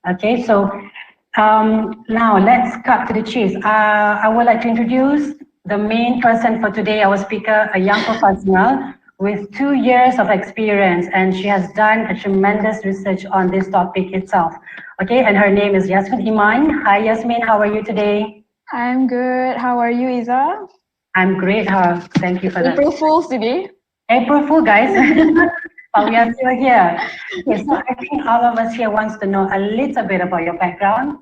Okay, so now let's cut to the chase. I would like to introduce the main person for today, our speaker, a young professional with 2 years of experience, and she has done a tremendous research on this topic itself. Okay, and her name is Yasmin Iman. Hi Yasmin, how are you today? I'm good. How are you, Izzah? I'm great. Thank you for that. April Fool's today. April Fool, guys. But we are still here. Okay, so I think all of us here wants to know a little bit about your background.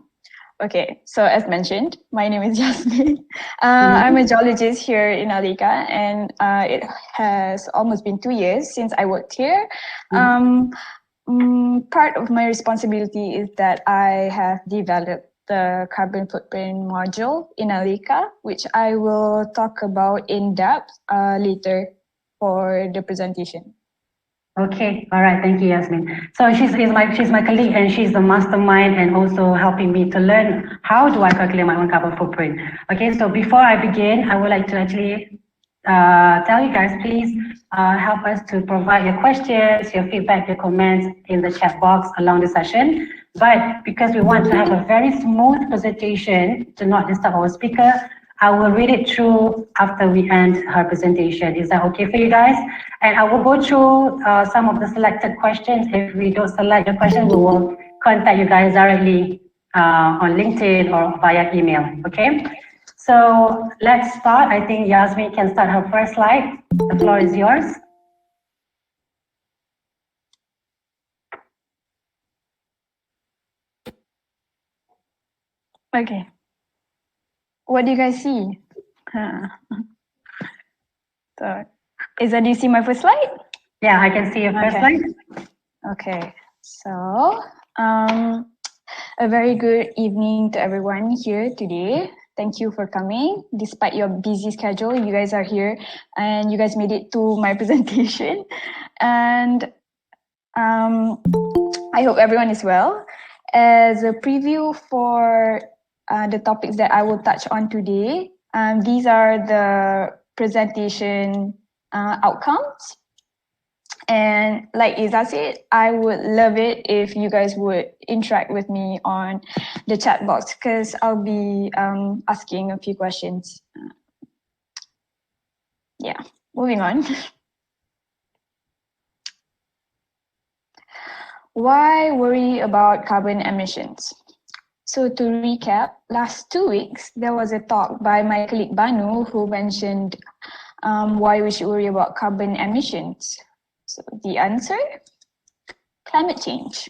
Okay, so as mentioned, my name is Yasmin. I'm a geologist here in ALECA, and it has almost been 2 years since I worked here. Part of my responsibility is that I have developed the carbon footprint module in ALECA, which I will talk about in depth later for the presentation. Okay, all right, thank you, Yasmin. So she's my colleague, and she's the mastermind and also helping me to learn how do I calculate my own carbon footprint. Okay, so before I begin, I would like to actually tell you guys, please help us to provide your questions, your feedback, your comments in the chat box along the session. But because we want to have a very smooth presentation to not disturb our speaker, I will read it through after we end her presentation. Is that okay for you guys? And I will go through some of the selected questions. If we don't select the question, we will contact you guys directly on LinkedIn or via email, okay? So let's start. I think Yasmin can start her first slide. The floor is yours. Okay. What do you guys see? So, do you see my first slide? Yeah, I can see your first slide. Okay, so a very good evening to everyone here today. Thank you for coming. Despite your busy schedule, you guys are here and you guys made it to my presentation. And I hope everyone is well. As a preview for the topics that I will touch on today, these are the presentation outcomes. And like Izzah said, I would love it if you guys would interact with me on the chat box, because I'll be asking a few questions. Yeah, moving on. Why worry about carbon emissions? So to recap, last 2 weeks, there was a talk by my colleague Banu who mentioned why we should worry about carbon emissions. So the answer, climate change.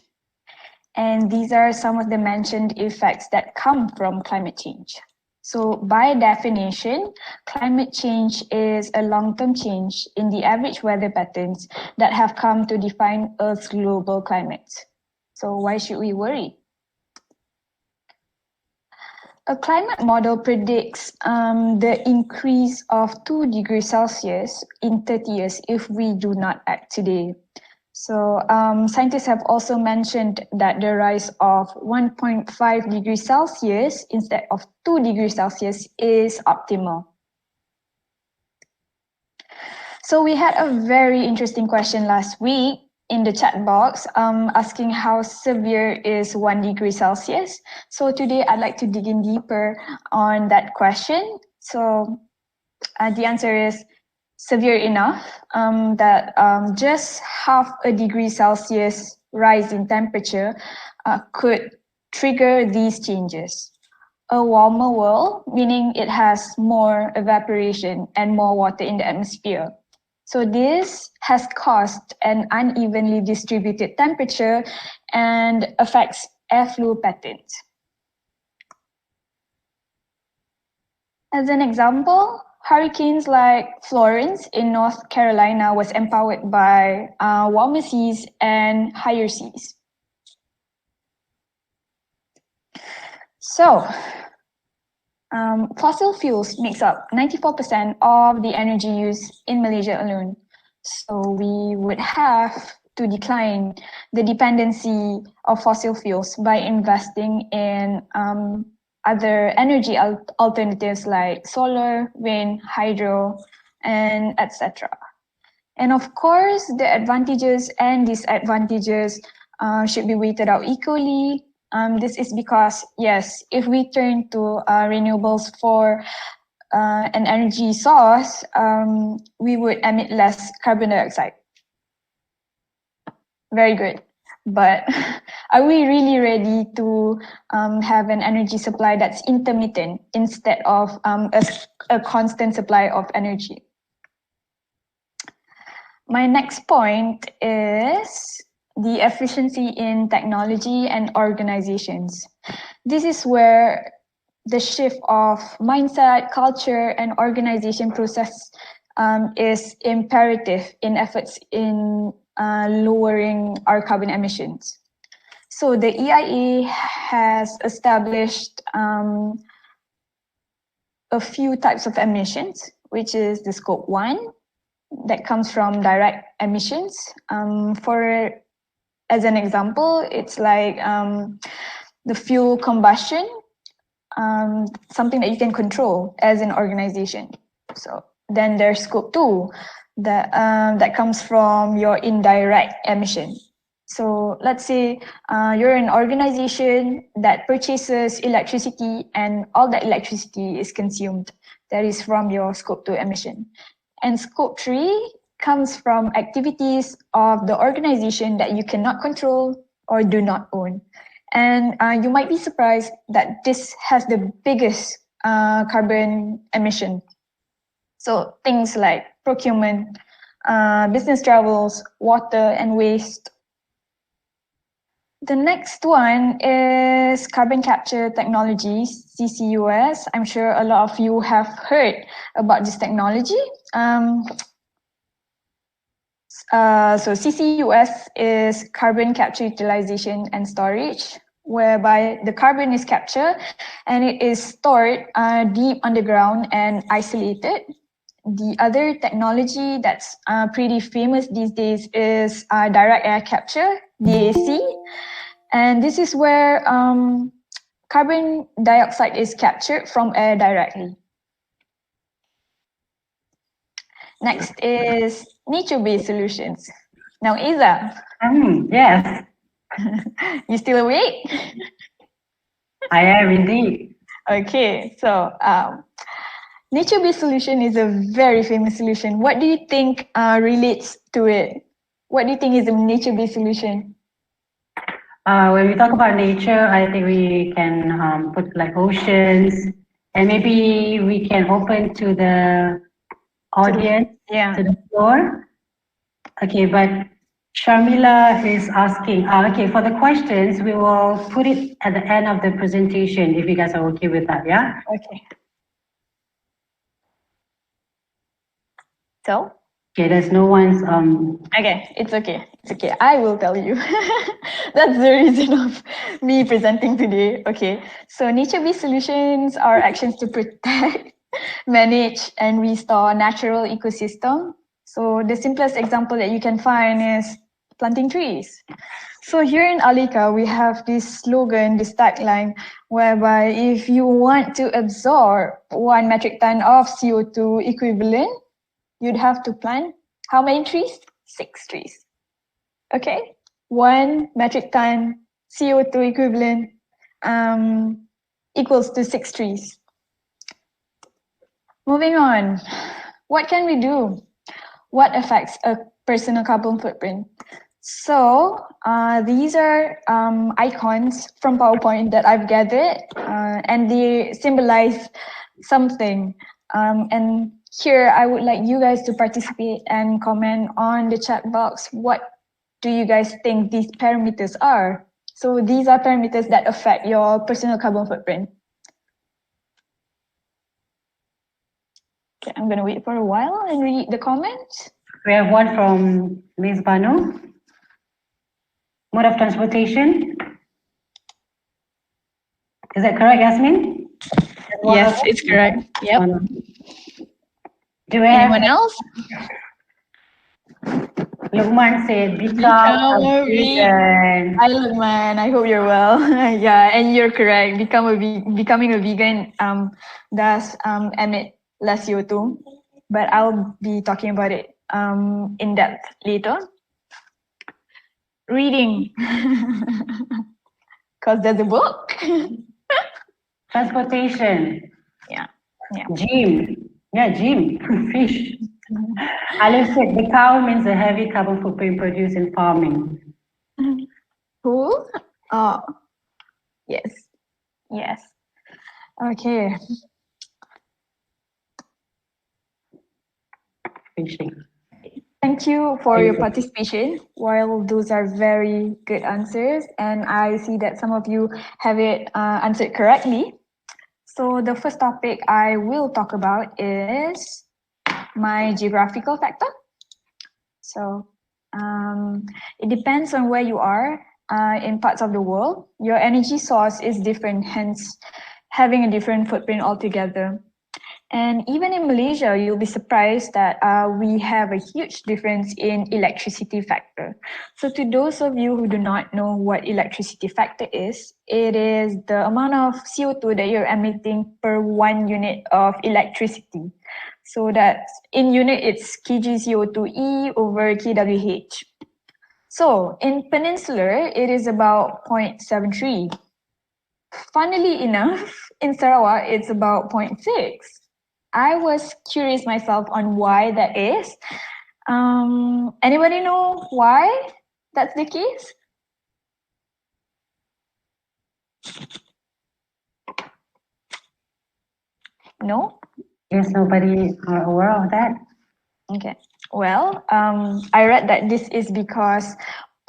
And these are some of the mentioned effects that come from climate change. So by definition, climate change is a long-term change in the average weather patterns that have come to define Earth's global climate. So why should we worry? A climate model predicts the increase of 2 degrees Celsius in 30 years if we do not act today. So scientists have also mentioned that the rise of 1.5 degrees Celsius instead of 2 degrees Celsius is optimal. So we had a very interesting question last week in the chat box asking how severe is 1 degree Celsius. So today I'd like to dig in deeper on that question. So the answer is severe enough that just half a degree Celsius rise in temperature could trigger these changes. A warmer world, meaning it has more evaporation and more water in the atmosphere. So this has caused an unevenly distributed temperature and affects airflow patterns. As an example, hurricanes like Florence in North Carolina was empowered by warmer seas and higher seas. So, fossil fuels makes up 94% of the energy used in Malaysia alone. So we would have to decline the dependency of fossil fuels by investing in other energy alternatives like solar, wind, hydro, and etc. And of course, the advantages and disadvantages should be weighted out equally This is because, yes, if we turn to renewables for an energy source, we would emit less carbon dioxide. Very good. But are we really ready to have an energy supply that's intermittent instead of a constant supply of energy? My next point is the efficiency in technology and organizations. This is where the shift of mindset, culture, and organization process is imperative in efforts in lowering our carbon emissions. So the EIA has established a few types of emissions, which is the scope 1, that comes from direct emissions. As an example, it's like the fuel combustion, something that you can control as an organization. So then there's scope 2, that comes from your indirect emission. So let's say you're an organization that purchases electricity and all that electricity is consumed. That is from your scope 2 emission. And scope 3 comes from activities of the organization that you cannot control or do not own. And you might be surprised that this has the biggest carbon emission. So things like procurement, business travels, water, and waste. The next one is carbon capture technology, CCUS. I'm sure a lot of you have heard about this technology. So CCUS is carbon capture utilization and storage, whereby the carbon is captured and it is stored deep underground and isolated. The other technology that's pretty famous these days is direct air capture, DAC. And this is where carbon dioxide is captured from air directly. Next is nature-based solutions. Now, Ezzah. Yes. You still awake? I am indeed. Okay, so nature-based solution is a very famous solution. What do you think relates to it? What do you think is a nature-based solution? When we talk about nature, I think we can put like oceans, and maybe we can open to the audience, to the floor. Okay, but Sharmila is asking, okay, for the questions, we will put it at the end of the presentation, if you guys are okay with that, yeah? Okay. So? Okay, there's no one's... Okay, it's okay. It's okay. I will tell you. That's the reason of me presenting today. Okay, so nature-based solutions are actions to protect, manage, and restore natural ecosystem. So the simplest example that you can find is planting trees. So here in ALECA, we have this slogan, this tagline, whereby if you want to absorb 1 metric ton of CO2 equivalent, you'd have to plant how many trees? 6 trees. Okay, 1 metric ton CO2 equivalent equals to 6 trees. Moving on, what can we do? What affects a personal carbon footprint? So these are icons from PowerPoint that I've gathered, and they symbolize something. And here, I would like you guys to participate and comment on the chat box. What do you guys think these parameters are? So these are parameters that affect your personal carbon footprint. Okay, I'm gonna wait for a while and read the comments. We have one from Ms. Banu. Mode of transportation. Is that correct, Yasmin? Yes, it's correct. Yep. Do we have anyone else? Lukman said, become a vegan. Hi, Lukman. I hope you're well. Yeah, and you're correct. Becoming a vegan does emit less CO2, but I'll be talking about it in depth later. Reading. Because there's a book. Transportation. Yeah. Gym. Yeah, gym. Fish. Alif said the cow means a heavy carbon footprint produced in farming. Who? Oh, yes. Okay. Fishing. Thank you for your participation. While those are very good answers, and I see that some of you have it answered correctly. So the first topic I will talk about is my geographical factor. So it depends on where you are in parts of the world. Your energy source is different, hence having a different footprint altogether. And even in Malaysia, you'll be surprised that we have a huge difference in electricity factor. So to those of you who do not know what electricity factor is, it is the amount of CO2 that you're emitting per 1 unit of electricity. So that's in unit, it's kg CO2e over kWh. So in Peninsular, it is about 0.73. Funnily enough, in Sarawak, it's about 0.6. I was curious myself on why that is. Anybody know why that's the case? No? Yes, nobody are aware of that. Okay. Well, I read that this is because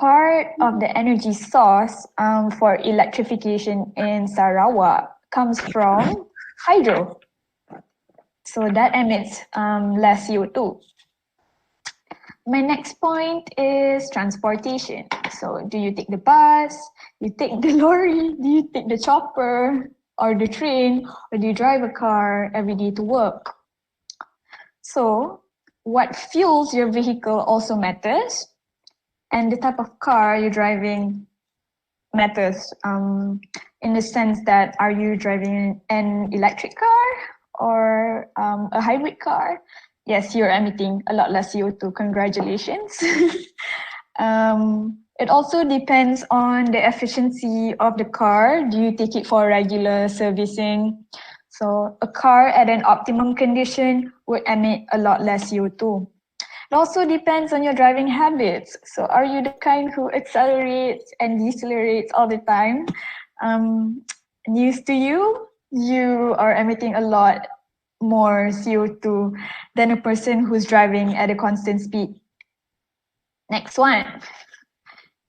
part of the energy source for electrification in Sarawak comes from hydro. So that emits less CO2. My next point is transportation. So do you take the bus, you take the lorry, do you take the chopper or the train, or do you drive a car every day to work? So what fuels your vehicle also matters, and the type of car you're driving matters in the sense that are you driving an electric car or a hybrid car? Yes, you're emitting a lot less CO2. Congratulations. It also depends on the efficiency of the car. Do you take it for regular servicing? So a car at an optimum condition would emit a lot less CO2. It also depends on your driving habits. So are you the kind who accelerates and decelerates all the time? News to you, you are emitting a lot more CO2 than a person who's driving at a constant speed. Next one,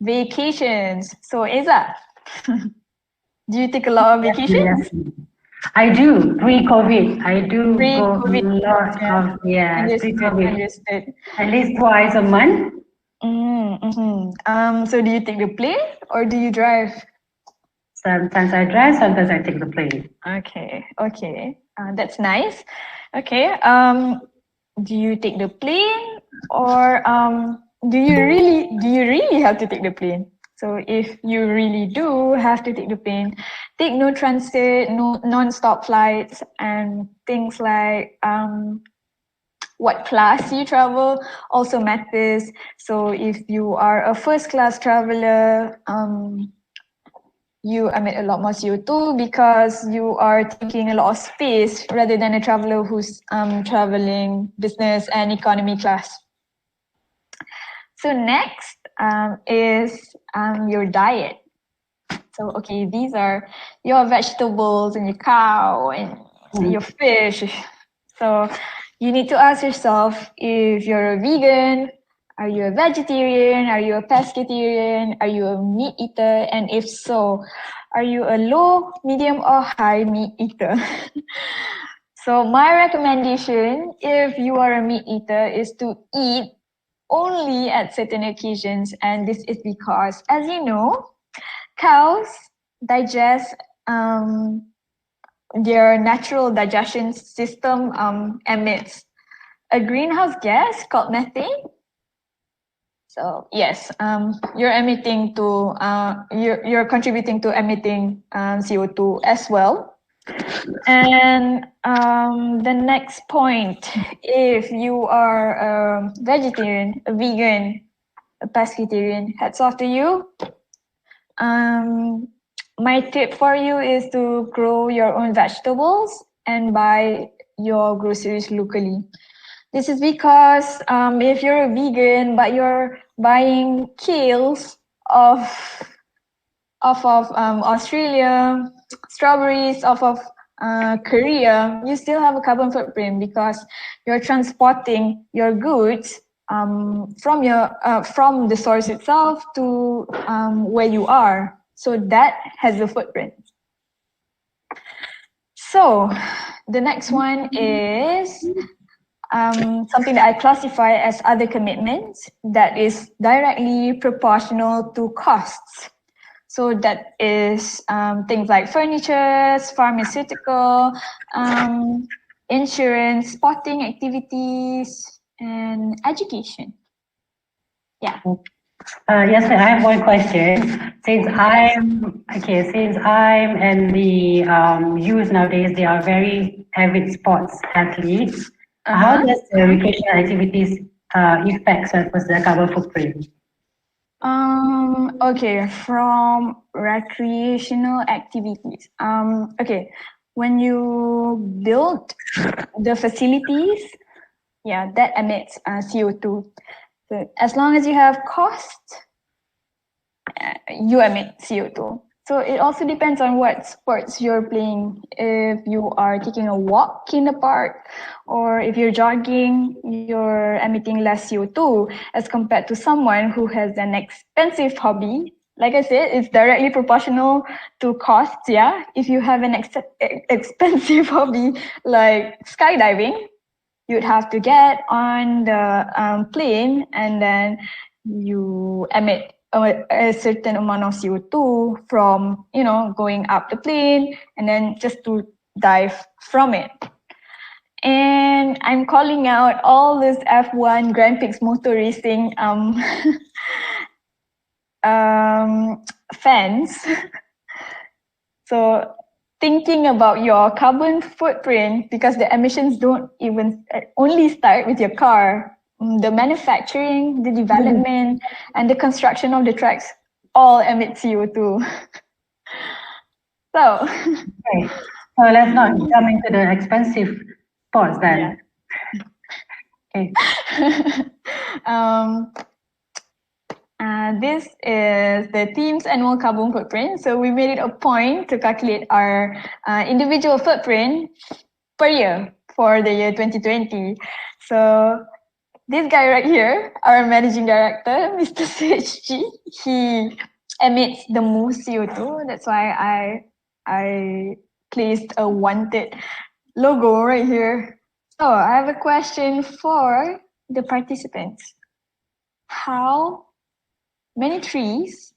vacations. So Ezzah, do you take a lot of vacations? Yes. I do, pre-COVID. I do go a Pre-COVID, lot of, pre-COVID. Understood. At least twice a month. So do you take the plane or do you drive? Sometimes I drive, sometimes I take the plane. Okay. That's nice. Okay. Do you take the plane or do you really have to take the plane? So if you really do have to take the plane, take no transit, no non-stop flights, and things like what class you travel also matters. So if you are a first class traveler, you emit a lot more CO2 because you are taking a lot of space rather than a traveler who's traveling business and economy class. So next is your diet. So okay, these are your vegetables and your cow and your fish. So you need to ask yourself if you're a vegan, are you a vegetarian, are you a pescatarian, are you a meat eater, and if so, are you a low, medium, or high meat eater? So my recommendation, if you are a meat eater, is to eat only at certain occasions, and this is because, as you know, cows digest their natural digestion system emits a greenhouse gas called methane. So yes, you're emitting to you're contributing to emitting CO2 as well. And the next point, if you are a vegetarian, a vegan, a pescatarian, hats off to you. my tip for you is to grow your own vegetables and buy your groceries locally. This is because if you're a vegan but you're buying kales of Australia, strawberries off of Korea, you still have a carbon footprint because you're transporting your goods from the source itself to where you are. So that has a footprint. So the next one is something that I classify as other commitments that is directly proportional to costs. So that is things like furniture, pharmaceutical, insurance, sporting activities, and education. Yeah. Yes, I have one question. Since I'm and the youth nowadays, they are very avid sports athletes. How does the recreational activities affect the carbon footprint? Okay, from recreational activities. Okay, when you build the facilities, yeah, that emits CO2. So as long as you have cost, you emit CO2. So it also depends on what sports you're playing. If you are taking a walk in the park or if you're jogging, you're emitting less CO2 as compared to someone who has an expensive hobby. Like I said, it's directly proportional to costs, yeah? If you have an expensive hobby like skydiving, you'd have to get on the plane and then you emit a certain amount of CO2 from, going up the plane and then just to dive from it. And I'm calling out all this F1 Grand Prix motor racing fans. So thinking about your carbon footprint, because the emissions don't even only start with your car. The manufacturing, the development, and the construction of the tracks all emit CO2. So, okay. So let's not jump into the expensive sports then. Yeah. Okay. This is the team's annual carbon footprint. So we made it a point to calculate our individual footprint per year for the year 2020. So this guy right here, our managing director, Mr. CHG, he emits the most CO2. That's why I placed a wanted logo right here. So I have a question for the participants. How many trees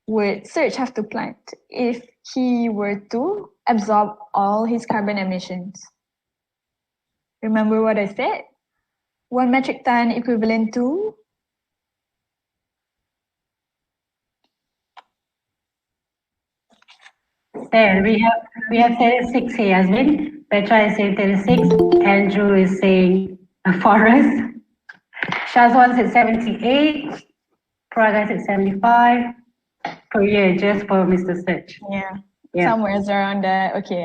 would Serge have to plant if he were to absorb all his carbon emissions? Remember what I said? 1 metric ton equivalent to There we have 36 here, Yasmin. Petra is saying 36. Andrew is saying a forest. Shazwan said 78. Praga said 75 per year just for Mr. Search. Yeah. Somewhere around that. Okay,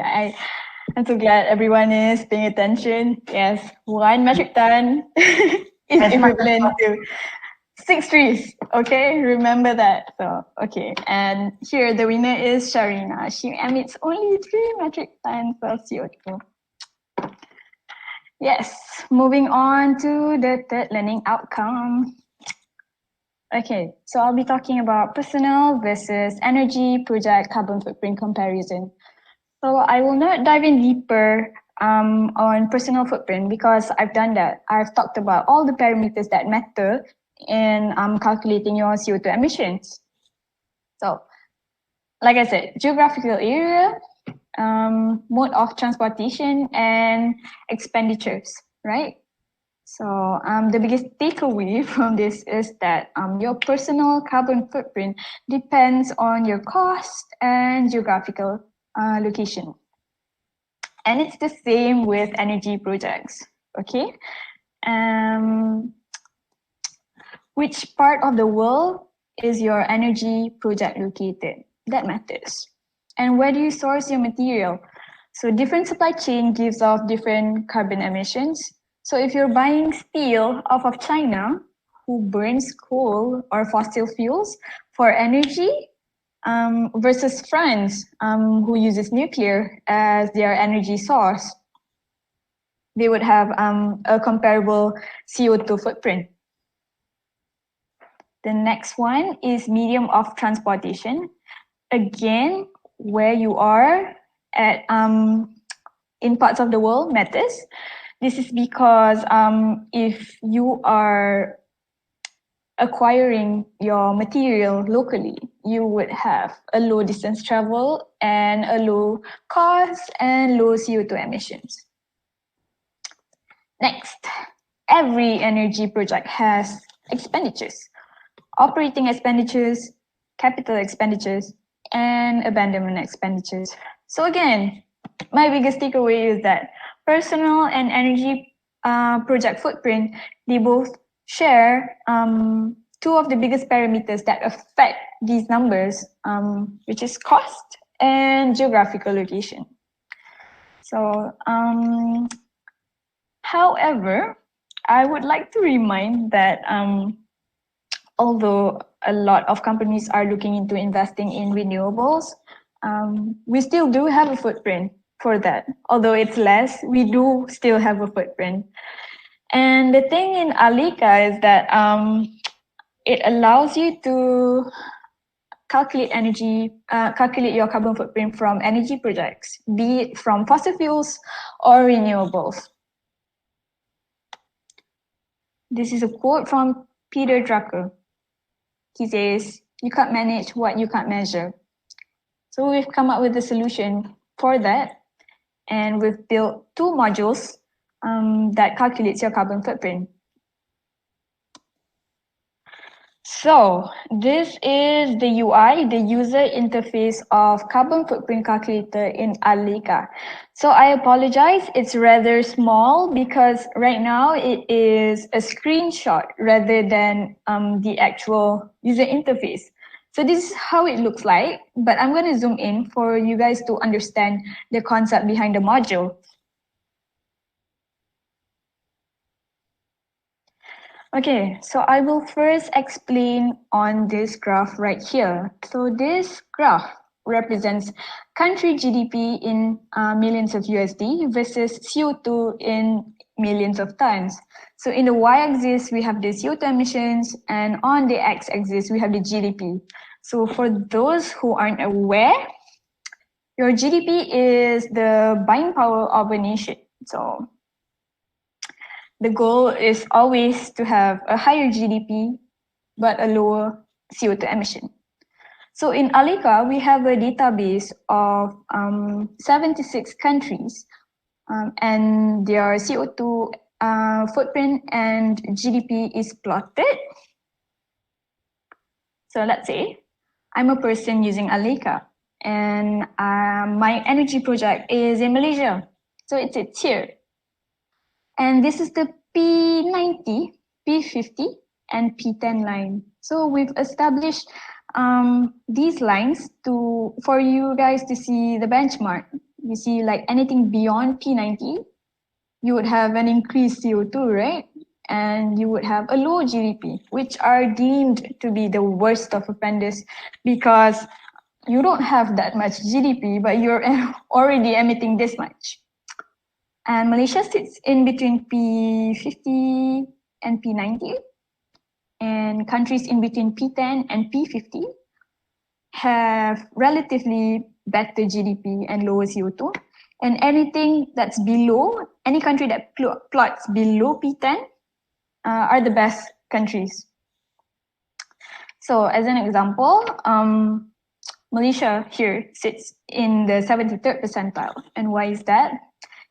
I'm so glad everyone is paying attention. Yes, 1 metric ton is equivalent to 6 trees. Okay, remember that. So, okay, and here the winner is Sharina. She emits only 3 metric tons of CO2. Yes, moving on to the third learning outcome. Okay, so I'll be talking about personal versus energy project carbon footprint comparison. So I will not dive in deeper on personal footprint because I've done that. I've talked about all the parameters that matter in calculating your CO2 emissions. So, like I said, geographical area, mode of transportation, and expenditures, right? So the biggest takeaway from this is that your personal carbon footprint depends on your cost and geographical location. And it's the same with energy projects, okay? Which part of the world is your energy project located? That matters. And where do you source your material? So different supply chain gives off different carbon emissions. So if you're buying steel off of China, who burns coal or fossil fuels for energy, versus France, who uses nuclear as their energy source, they would have a comparable CO2 footprint. The next one is medium of transportation. Again, where you are at in parts of the world matters. This is because if you are acquiring your material locally, you would have a low distance travel and a low cost and low CO2 emissions. Next, every energy project has expenditures, operating expenditures, capital expenditures, and abandonment expenditures. So again, my biggest takeaway is that personal and energy project footprint, they both share two of the biggest parameters that affect these numbers, which is cost and geographical location. So, however, I would like to remind that although a lot of companies are looking into investing in renewables, we still do have a footprint for that. Although it's less, we do still have a footprint. And the thing in ALECA is that it allows you to calculate your carbon footprint from energy projects, be it from fossil fuels or renewables. This is a quote from Peter Drucker. He says, "You can't manage what you can't measure." So we've come up with a solution for that, and we've built two modules that calculates your carbon footprint. So this is the UI, the user interface of carbon footprint calculator in ALECA. So I apologize, it's rather small because right now it is a screenshot rather than the actual user interface. So this is how it looks like, but I'm going to zoom in for you guys to understand the concept behind the module. Okay, so I will first explain on this graph right here. So this graph represents country GDP in millions of USD versus CO2 in millions of tons. So in the y-axis, we have the CO2 emissions, and on the x-axis, we have the GDP. So for those who aren't aware, your GDP is the buying power of a nation. So the goal is always to have a higher GDP, but a lower CO2 emission. So in ALECA, we have a database of 76 countries, and their CO2 footprint and GDP is plotted. So let's say I'm a person using ALECA, and my energy project is in Malaysia. So it's here. And this is the P90, P50, and P10 line. So we've established these lines for you guys to see the benchmark. You see, like anything beyond P90, you would have an increased CO2, right? And you would have a low GDP, which are deemed to be the worst of offenders because you don't have that much GDP, but you're already emitting this much. And Malaysia sits in between P50 and P90. And countries in between P10 and P50 have relatively better GDP and lower CO2. And anything that's below, any country that plots below P10 are the best countries. So as an example, Malaysia here sits in the 73rd percentile. And why is that?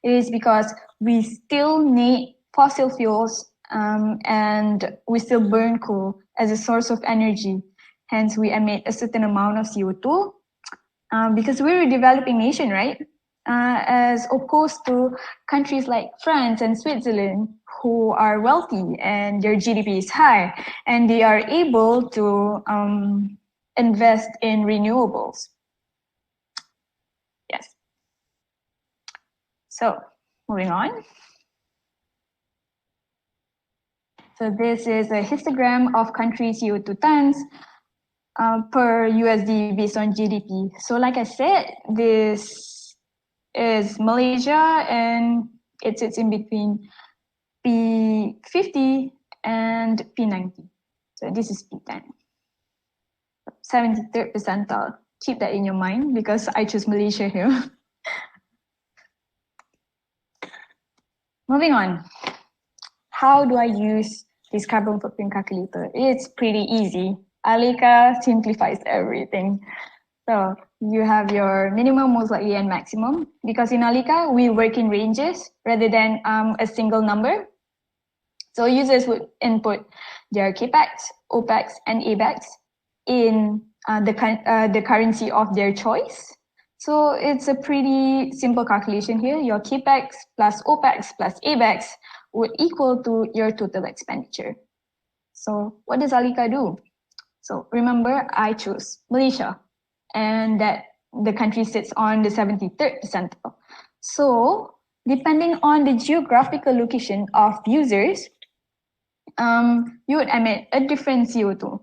It is because we still need fossil fuels and we still burn coal as a source of energy. Hence, we emit a certain amount of CO2 because we're a developing nation, right? As opposed to countries like France and Switzerland, who are wealthy and their GDP is high, and they are able to invest in renewables. Yes. So moving on. So this is a histogram of country CO2 tons per USD based on GDP. So like I said, this is Malaysia, and it sits in between P50 and P90. So this is P10. 73rd percentile. Keep that in your mind because I choose Malaysia here. Moving on. How do I use this carbon footprint calculator? It's pretty easy. ALECA simplifies everything. So you have your minimum, most likely, and maximum. Because in ALECA, we work in ranges rather than a single number. So users would input their CAPEX, OPEX, and ABEX in the currency of their choice. So it's a pretty simple calculation here. Your CAPEX plus OPEX plus ABEX would equal to your total expenditure. So what does ALECA do? So remember, I chose Malaysia, and that the country sits on the 73rd percentile. So depending on the geographical location of users, you would emit a different CO2.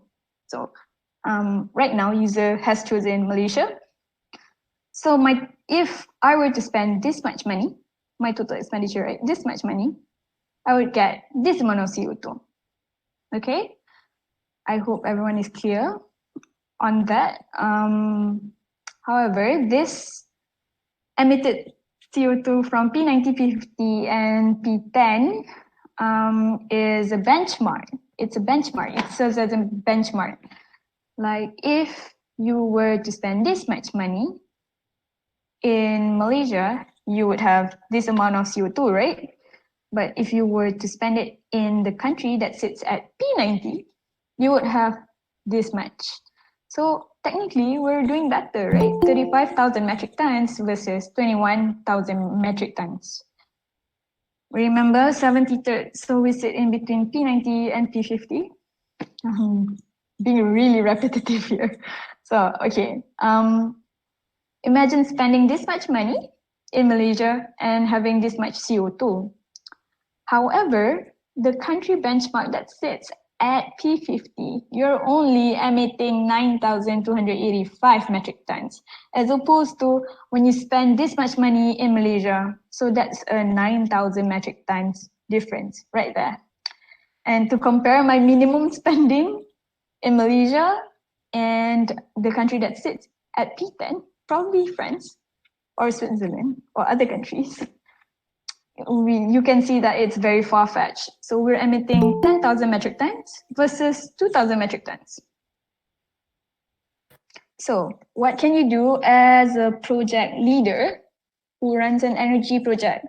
So right now, user has chosen Malaysia. So if I were to spend this much money, my total expenditure, right, this much money, I would get this amount of CO2. Okay, I hope everyone is clear on that. However, this emitted CO2 from P90, P50, and P10 is a benchmark. It's a benchmark. It serves as a benchmark. Like if you were to spend this much money in Malaysia, you would have this amount of CO2, right? But if you were to spend it in the country that sits at P90, you would have this much. So technically, we're doing better, right? 35,000 metric tons versus 21,000 metric tons. Remember 73rd, so we sit in between P90 and P50. Being really repetitive here. So, okay. Imagine spending this much money in Malaysia and having this much CO2. However, the country benchmark that sits at P50, you're only emitting 9,285 metric tons, as opposed to when you spend this much money in Malaysia. So that's a 9,000 metric tons difference right there. And to compare my minimum spending in Malaysia and the country that sits at P10, probably France or Switzerland or other countries, you can see that it's very far-fetched. So we're emitting 10,000 metric tons versus 2,000 metric tons. So what can you do as a project leader who runs an energy project?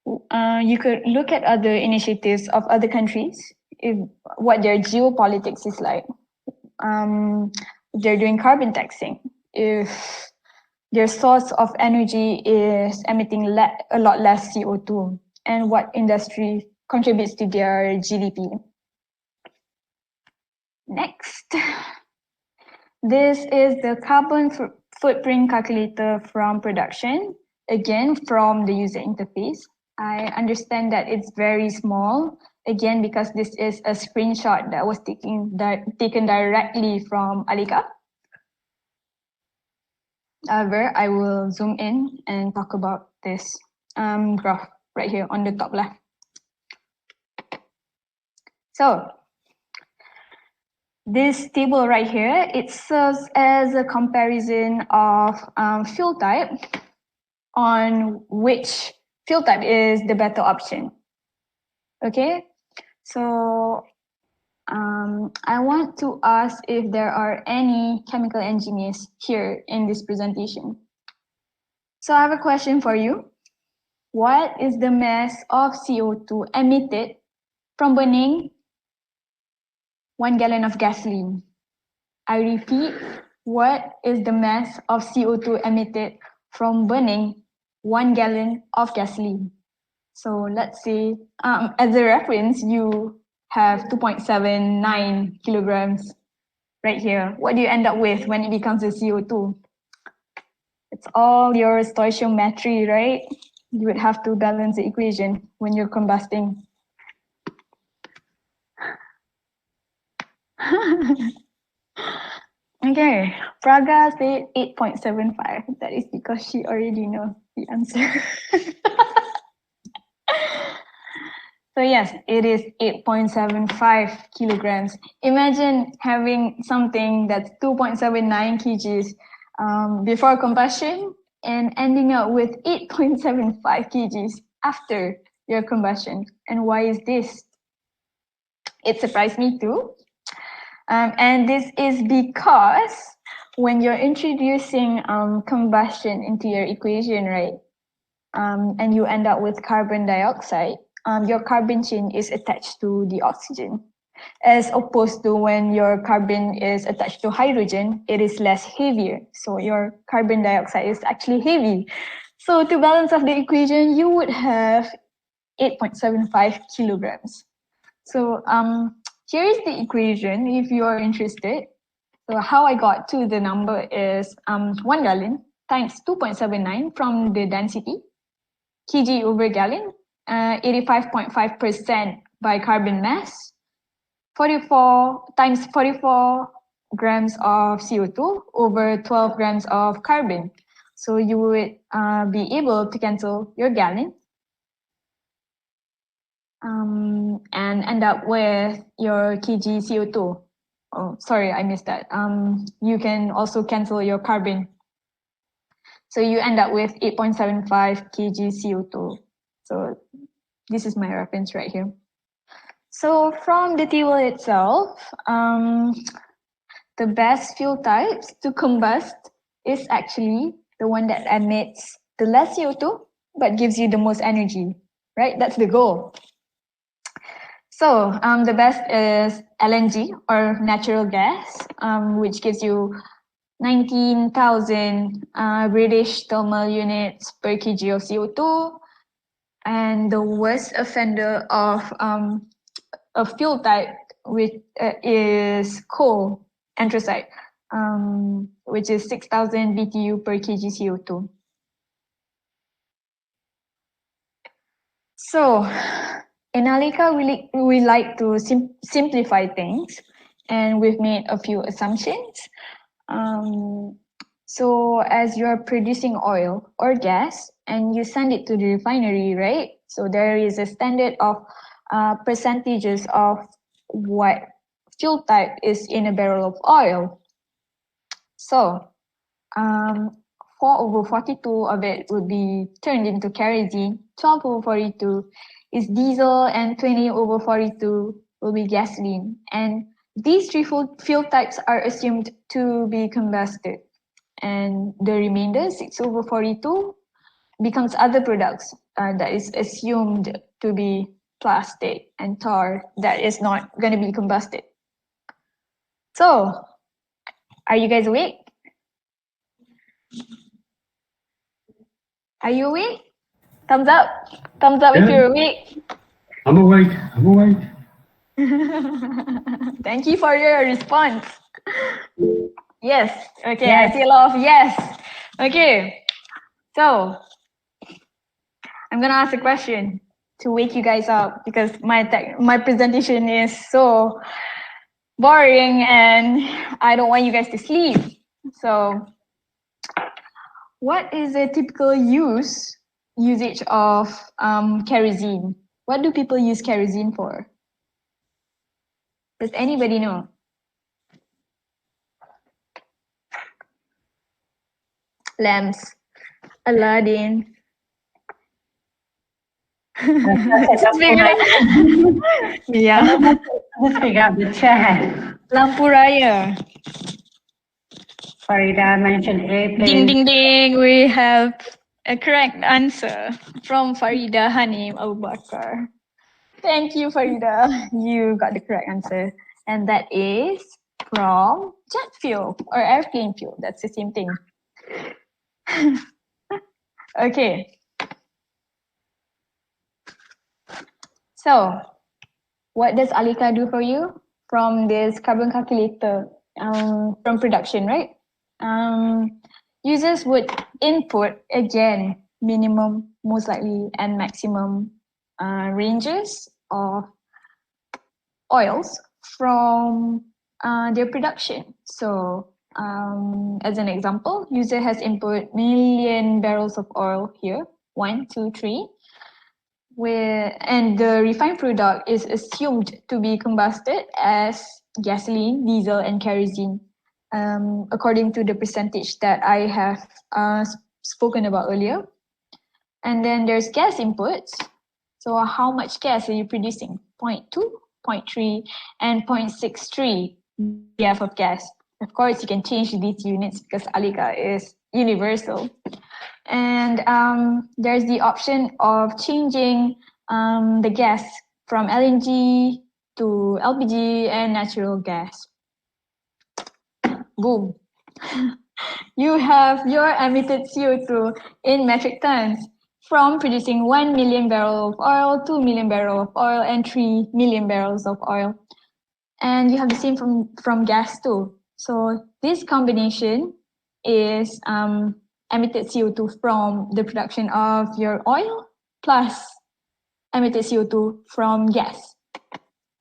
You could look at other initiatives of other countries, what their geopolitics is like. They're doing carbon taxing. If their source of energy is emitting a lot less CO2, and what industry contributes to their GDP. Next, this is the carbon footprint calculator from production, again from the user interface. I understand that it's very small, again because this is a screenshot that was taken directly from ALECA. However, I will zoom in and talk about this graph right here on the top left. So this table right here, it serves as a comparison of fuel type on which fuel type is the better option. Okay, so I want to ask if there are any chemical engineers here in this presentation. So I have a question for you. What is the mass of CO2 emitted from burning 1 gallon of gasoline? I repeat, what is the mass of CO2 emitted from burning 1 gallon of gasoline? So let's say, as a reference, you have 2.79 kilograms right here. What do you end up with when it becomes a CO2? It's all your stoichiometry, right? You would have to balance the equation when you're combusting. Okay, Praga said 8.75. That is because she already knows the answer. So yes, it is 8.75 kilograms. Imagine having something that's 2.79 kgs before combustion and ending up with 8.75 kgs after your combustion. And why is this? It surprised me too. And this is because when you're introducing combustion into your equation, right, and you end up with carbon dioxide, your carbon chain is attached to the oxygen. As opposed to when your carbon is attached to hydrogen, it is less heavier. So your carbon dioxide is actually heavy. So to balance off the equation, you would have 8.75 kilograms. So here is the equation if you are interested. So how I got to the number is 1 gallon times 2.79 from the density, kg over gallon, 85.5% by carbon mass, 44 times 44 grams of CO2 over 12 grams of carbon. So you would be able to cancel your gallon and end up with your kg CO2. Oh, sorry, I missed that. You can also cancel your carbon. So you end up with 8.75 kg CO2. So this is my reference right here. So from the table itself, the best fuel types to combust is actually the one that emits the less CO2 but gives you the most energy, right? That's the goal. So the best is LNG or natural gas, which gives you 19,000 British thermal units per kg of CO2. And the worst offender of a fuel type which is coal, anthracite, which is 6,000 BTU per kg CO2. So in ALECA, we like to simplify things, and we've made a few assumptions. So as you're producing oil or gas and you send it to the refinery, right? So there is a standard of percentages of what fuel type is in a barrel of oil. So 4/42 of it would be turned into kerosene, 12/42 is diesel, and 20/42 will be gasoline. And these three fuel types are assumed to be combusted. And the remainder, 6/42, becomes other products that is assumed to be plastic and tar that is not going to be combusted. So, are you guys awake? Are you awake? Thumbs up. Thumbs up if you're awake. I'm awake. I'm awake. Thank you for your response. Yes. Okay. Yes. I see a lot of yes. Okay. So I'm gonna ask a question to wake you guys up because my presentation is so boring and I don't want you guys to sleep. So, what is a typical usage of kerosene? What do people use kerosene for? Does anybody know? Lamps, Aladdin. Just figure out. Yeah. Let's figure out the chair. Lampu raya. Farida mentioned airplane. Ding ding ding. We have a correct answer from Farida Hanim Abu Bakar. Thank you, Farida. You got the correct answer. And that is from jet fuel or airplane fuel. That's the same thing. Okay. So, what does ALECA do for you from this carbon calculator from production, right? Users would input, again, minimum, most likely, and maximum ranges of oils from their production. So, as an example, user has input million barrels of oil here, 1, 2, 3, and the refined product is assumed to be combusted as gasoline, diesel, and kerosene, according to the percentage that I have spoken about earlier. And then there's gas inputs. So how much gas are you producing? 0.2, 0.3, and 0.63 BF of gas. Of course, you can change these units because ALECA is universal. And there's the option of changing the gas from LNG to LPG and natural gas. Boom. You have your emitted CO2 in metric tons from producing 1 million barrels of oil, 2 million barrels of oil, and 3 million barrels of oil. And you have the same from gas too. So this combination is emitted CO2 from the production of your oil plus emitted CO2 from gas.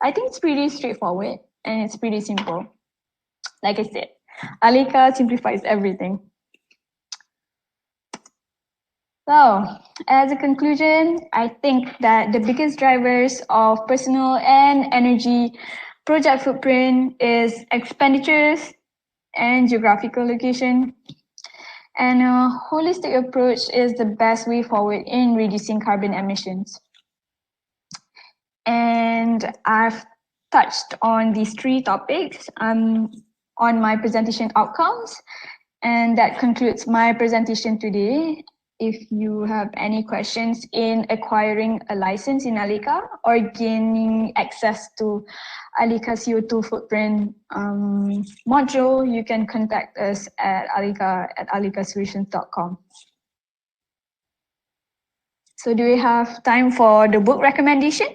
I think it's pretty straightforward and it's pretty simple. Like I said, ALECA simplifies everything. So, as a conclusion, I think that the biggest drivers of personal and energy project footprint is expenditures and geographical location. And a holistic approach is the best way forward in reducing carbon emissions. And I've touched on these 3 topics on my presentation outcomes. And that concludes my presentation today. If you have any questions in acquiring a license in ALECA or gaining access to ALECA CO2 footprint module, you can contact us at ALECA at alecasolutions.com. So do we have time for the book recommendation?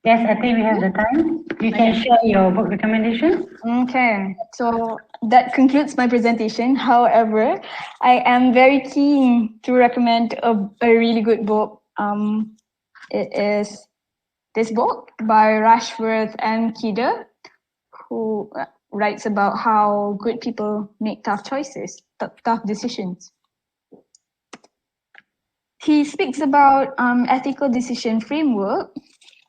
Yes, I think we have the time. You can share your book recommendation. Okay, so that concludes my presentation. However, I am very keen to recommend a really good book. It is this book by Rushworth and Kidder, who writes about how good people make tough choices, tough decisions. He speaks about ethical decision framework,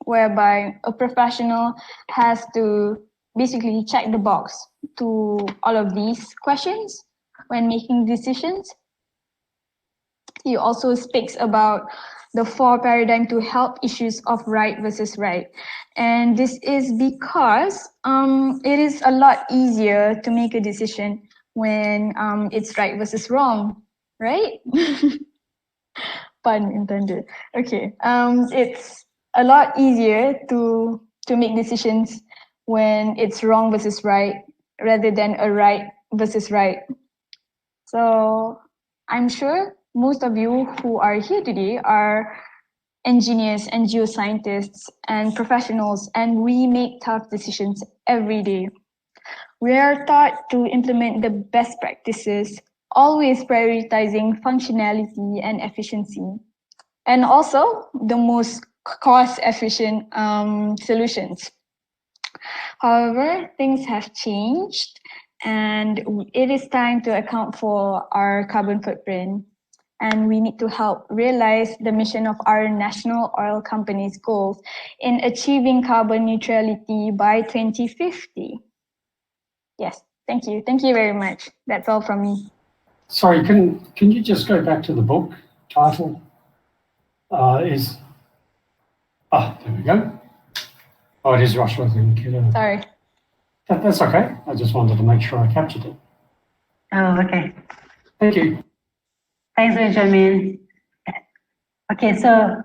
whereby a professional has to basically check the box to all of these questions when making decisions. He also speaks about the 4 paradigm to help issues of right versus right. And this is because it is a lot easier to make a decision when it's right versus wrong, right? Pun intended. Okay, it's a lot easier to make decisions when it's wrong versus right rather than a right versus right. So I'm sure most of you who are here today are engineers and geoscientists and professionals, and we make tough decisions every day. We are taught to implement the best practices, always prioritizing functionality and efficiency, and also the most cost-efficient solutions. However, things have changed, and it is time to account for our carbon footprint. And we need to help realize the mission of our national oil companies' goals in achieving carbon neutrality by 2050. Yes, thank you. Thank you very much. That's all from me. Sorry, can you just go back to the book title? There we go. Oh, it is Rushworth and Kidder. Sorry. That's okay. I just wanted to make sure I captured it. Oh, okay. Thank you. Thanks, Benjamin. Okay, so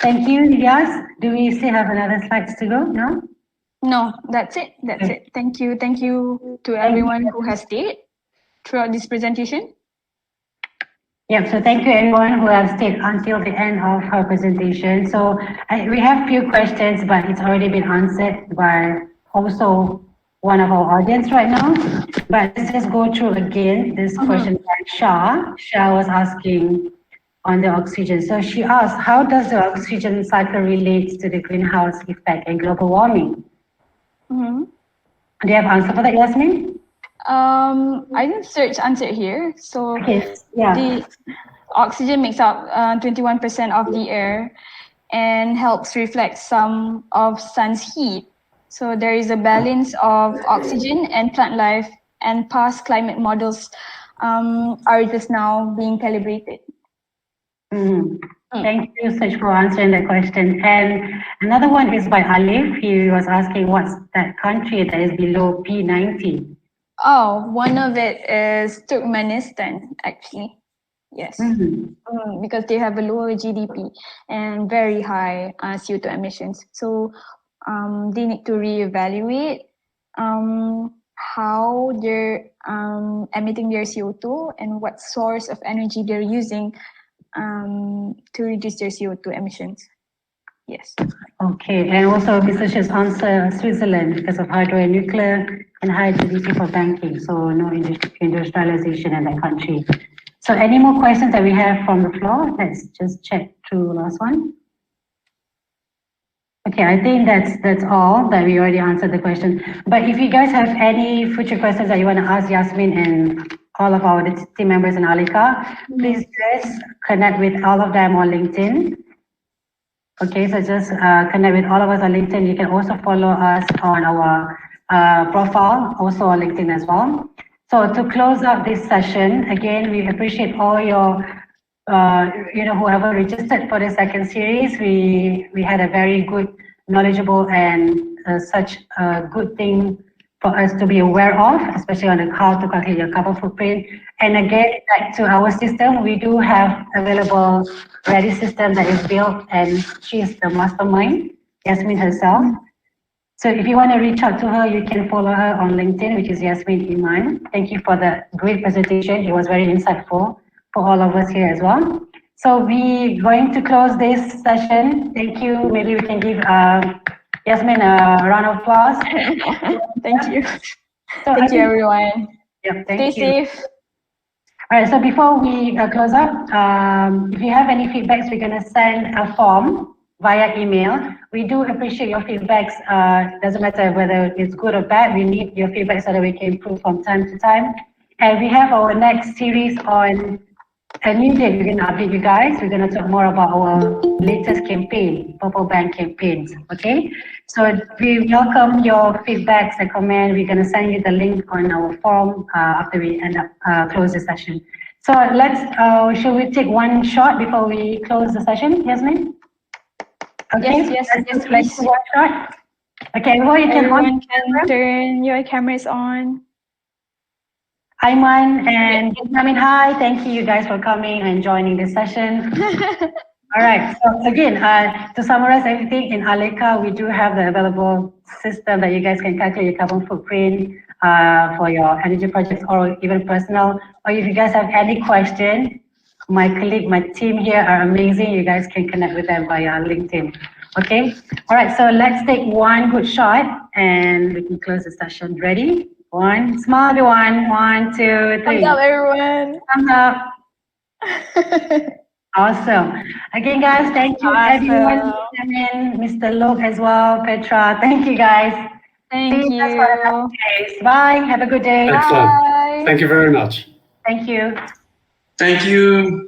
thank you, Yas. Do we still have another slides to go? No? No, that's it. That's it. Thank you. Thank you to everyone who has stayed throughout this presentation. Yeah, so thank you everyone who has stayed until the end of her presentation. So we have few questions, but it's already been answered by also one of our audience right now. But let's just go through again this question by Shah. Shah was asking on the oxygen. So she asked, how does the oxygen cycle relate to the greenhouse effect and global warming? Mm-hmm. Do you have answer for that, Yasmin? I didn't search answer here. So Okay, yeah. the oxygen makes up 21% of the air and helps reflect some of sun's heat. So there is a balance of oxygen and plant life, and past climate models are just now being calibrated. Thank you so much for answering the question. And another one is by Alif. He was asking what's that country that is below P90? Oh, one of it is Turkmenistan, actually. Yes. Because they have a lower GDP and very high CO2 emissions. So they need to reevaluate how they're emitting their CO2 and what source of energy they're using to reduce their CO2 emissions. Yes. Okay, and also Mr. Shah's answer Switzerland because of hydro and nuclear and high GDP for banking, so no industrialization in that country. So any more questions that we have from the floor? Let's just check through the last one. Okay, I think that's all that we already answered the question. But if you guys have any future questions that you want to ask Yasmin and all of our team members in ALECA, please just connect with all of them on LinkedIn. Okay, so just connect with all of us on LinkedIn. You can also follow us on our profile, also on LinkedIn as well. So to close out this session, again, we appreciate all your, whoever registered for the second series. We had a very good, knowledgeable, and such a good thing for us to be aware of, especially on how to calculate your carbon footprint. And again, back to our system, we do have available ready system that is built, and she's the mastermind, Yasmin herself. So if you want to reach out to her, you can follow her on LinkedIn, which is Yasmin Iman. Thank you for the great presentation. It was very insightful for all of us here as well. So we're going to close this session. Thank you. Maybe we can give Yasmin a round of applause. Thank you. So thank you, everyone. Yeah, Stay safe. All right, so before we close up, if you have any feedbacks, we're going to send a form via email. We do appreciate your feedbacks. Doesn't matter whether it's good or bad, we need your feedback so that we can improve from time to time. And we have our next series on a new date. We're going to update you guys. We're going to talk more about our latest campaign, Purple Bank campaigns, okay? So we welcome your feedbacks and comments. We're going to send you the link on our forum after we end up close the session. So let's, shall we take one shot before we close the session, Yasmin? Okay. Yes, let's please. do one shot. Okay, well, you Everyone can turn your cameras on. Iman and Yasmin, hi. Thank you guys for coming and joining this session. All right, so again, to summarize everything, in ALECA, we do have the available system that you guys can calculate your carbon footprint for your energy projects or even personal. Or if you guys have any question, my colleague, my team here are amazing. You guys can connect with them via LinkedIn. Okay, all right, so let's take one good shot and we can close the session. Ready? One, smile everyone. 1, 2, 3. Thumbs up, everyone. Thumbs up. Awesome. Again, guys, thank you everyone. Mr. Luke as well, Petra. Thank you, guys. Thank you. Bye. Have a good day. Excellent. Bye. Thank you very much. Thank you. Thank you.